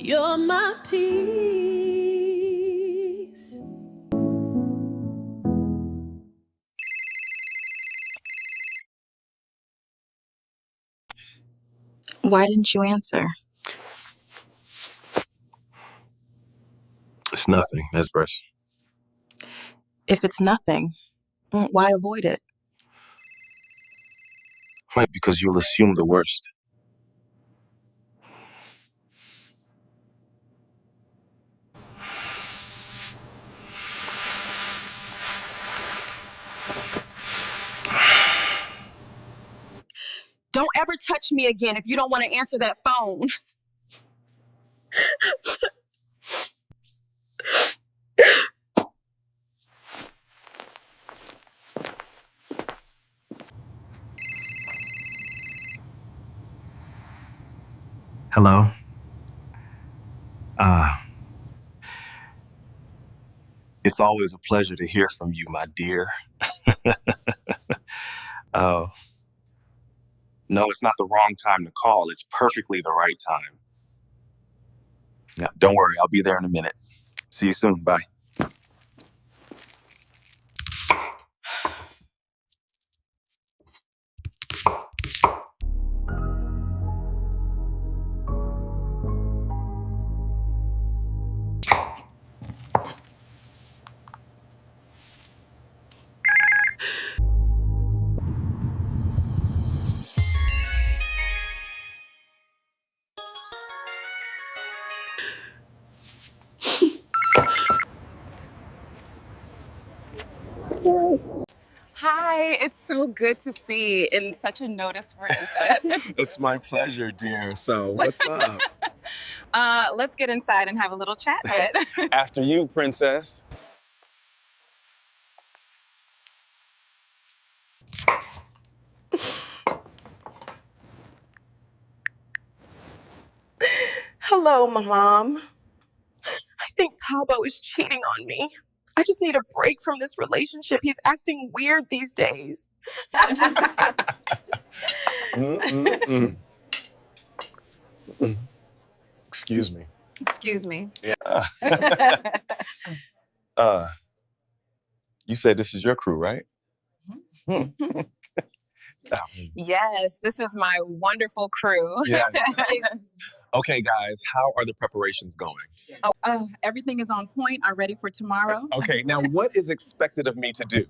You're my peace. Why didn't you answer? It's nothing, Esbres. If it's nothing, why avoid it? Right, because you'll assume the worst. Don't ever touch me again if you don't want to answer that phone. Hello? It's always a pleasure to hear from you, my dear. Oh. No, it's not the wrong time to call. It's perfectly the right time. Yeah, don't worry. I'll be there in a minute. See you soon. Bye. Hi, it's so good to see in such a noticeable inside. It's my pleasure, dear. So, what's up? Let's get inside and have a little chat. After you, princess. Hello, Mom. I think Tabo is cheating on me. I just need a break from this relationship. He's acting weird these days. Excuse me. Excuse me. Yeah. You said this is your crew, right? Yes, this is my wonderful crew. Yeah. Okay, guys, how are the preparations going? Everything is on point. I'm ready for tomorrow. Okay, now what is expected of me to do?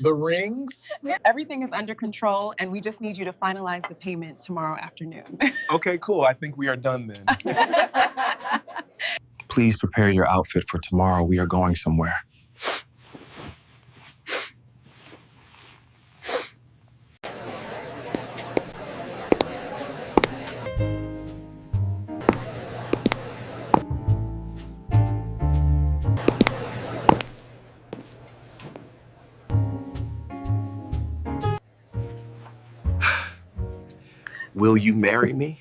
The rings? Everything is under control, and we just need you to finalize the payment tomorrow afternoon. Okay, cool. I think we are done then. Please prepare your outfit for tomorrow. We are going somewhere. Will you marry me?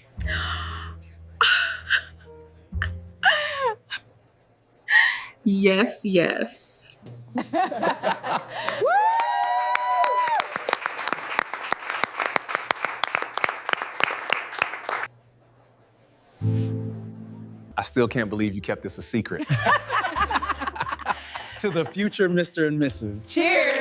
Yes, yes. I still can't believe you kept this a secret. To the future Mr. and Mrs. Cheers.